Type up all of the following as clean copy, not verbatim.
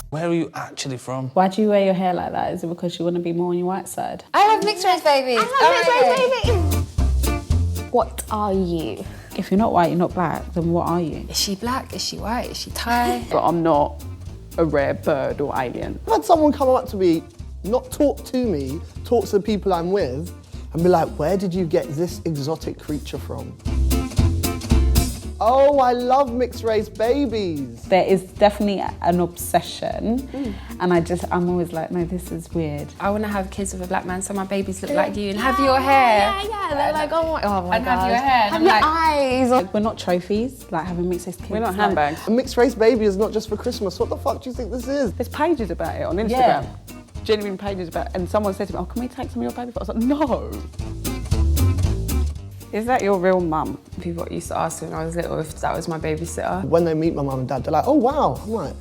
Where are you actually from? Why do you wear your hair like that? Is it because you want to be more on your white side? I love mixed race babies. I love mixed race babies. What are you? If you're not white, you're not black, then what are you? Is she black? Is she white? Is she Thai? But I'm not a rare bird or alien. I've had someone come up to me, not talk to me, talk to the people I'm with, and be like, where did you get this exotic creature from? Oh, I love mixed race babies. There is definitely an obsession, and I'm always like, no, this is weird. I want to have kids with a black man so my babies look like you and have your hair. Yeah. They're like, oh my god. And have your hair. Have your eyes. Like, we're not trophies, like having mixed race kids. We're not handbags. A mixed race baby is not just for Christmas. What the fuck do you think this is? There's pages about it on Instagram. Yeah. Genuine pages about it. And someone said to me, oh, can we take some of your baby photos? I was like, no. Is that your real mum? People used to ask me when I was little if that was my babysitter. When they meet my mum and dad, they're like, oh wow. I'm like,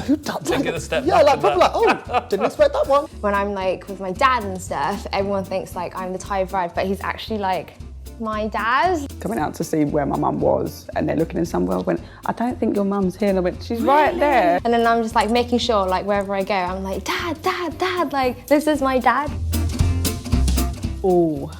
who does Take it a that? step Yeah, back like and probably like, oh, didn't expect that one. When I'm like with my dad and stuff, everyone thinks like I'm the Thai bride, but he's actually like my dad. Coming out to see where my mum was, and they're looking in somewhere, I went, I don't think your mum's here. And I went, she's right there. And then I'm just like making sure like wherever I go, I'm like, dad, like this is my dad. Oh,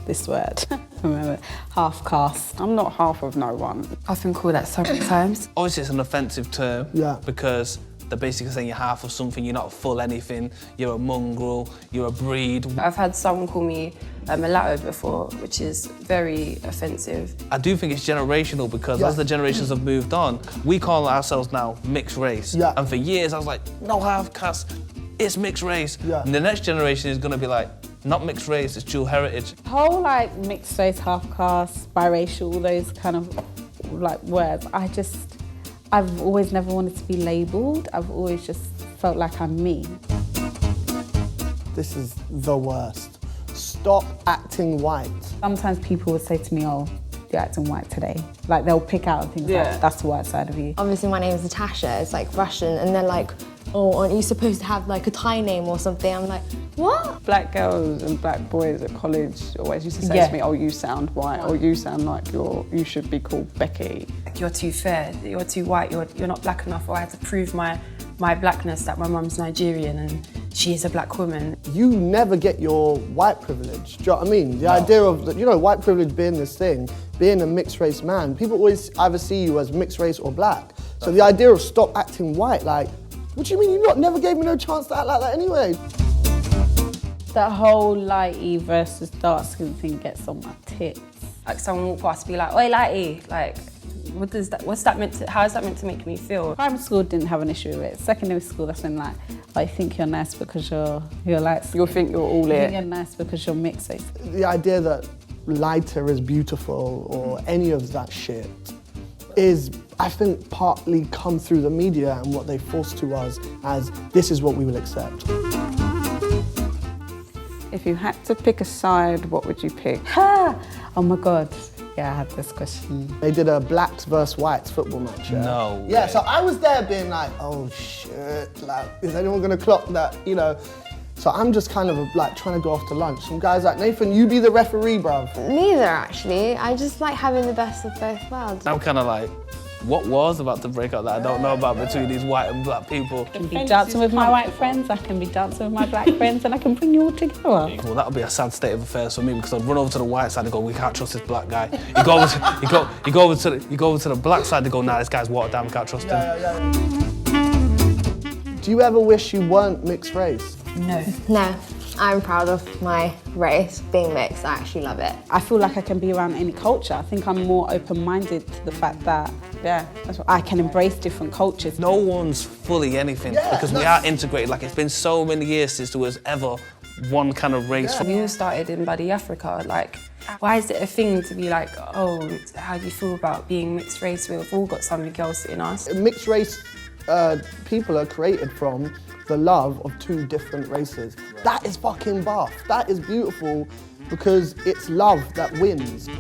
this word. Remember, half caste. I'm not half of no one. I've been called that so many times. Obviously, it's an offensive term. Yeah. Because they're basically saying you're half of something, you're not full anything, you're a mongrel, you're a breed. I've had someone call me a mulatto before, which is very offensive. I do think it's generational because as the generations have moved on, we call ourselves now mixed race. Yeah. And for years, I was like, no half caste, it's mixed race. Yeah. And the next generation is gonna be like, not mixed race, it's dual heritage. Whole like mixed race, half caste, biracial, all those kind of like words. I've always never wanted to be labelled. I've always just felt like I'm me. This is the worst. Stop acting white. Sometimes people would say to me, oh, you're acting white today. Like they'll pick out things like, that's the white side of you. Obviously my name is Natasha, it's like Russian, and they're like, oh, aren't you supposed to have like a Thai name or something? I'm like, what? Black girls and black boys at college always used to say to me, oh, you sound white, or you sound like you should be called Becky. Like, you're too fair, you're too white, you're not black enough, or I had to prove my blackness that my mum's Nigerian and she is a black woman. You never get your white privilege. Do you know what I mean? The idea of, you know, white privilege being this thing, being a mixed race man, people always either see you as mixed race or black. So the idea of stop acting white, like, what do you mean you never gave me no chance to act like that anyway? That whole lighty versus dark skin thing gets on my tits. Like someone walk past and be like, oi lighty, like, how is that meant to make me feel? Primary school didn't have an issue with it. Secondary school, that's when like, I think you're nice because you're light skin. You'll think you're all I it. think you're nice because you're mixed race. The idea that lighter is beautiful or any of that shit is, I think, partly come through the media and what they force to us as this is what we will accept. If you had to pick a side, what would you pick? Oh my God. Yeah, I had this question. They did a blacks versus whites football match. Yeah? No Yeah, way. so I was there being like, oh shit, like, is anyone gonna clock that, you know? So I'm just kind of like trying to go off to lunch. Some guy's like, Nathan, you be the referee, bruv. Neither actually, I just like having the best of both worlds. I'm kind of like, what was about to break out that I don't know about between these white and black people? I can be dancing with my white friends, I can be dancing with my black friends, and I can bring you all together. Well, that would be a sad state of affairs for me because I'd run over to the white side and go, we can't trust this black guy. You go over to the black side and go, nah, this guy's watered down, we can't trust him. Do you ever wish you weren't mixed race? No, I'm proud of my race being mixed. I actually love it. I feel like I can be around any culture. I think I'm more open-minded to the fact that that's what I can embrace different cultures. No one's fully anything because we are integrated. Like it's been so many years since there was ever one kind of race. We all started in Buddy Africa, like, why is it a thing to be like, oh, how do you feel about being mixed race? We've all got something else in us. Mixed race people are created from the love of two different races. That is fucking buff. That is beautiful because it's love that wins.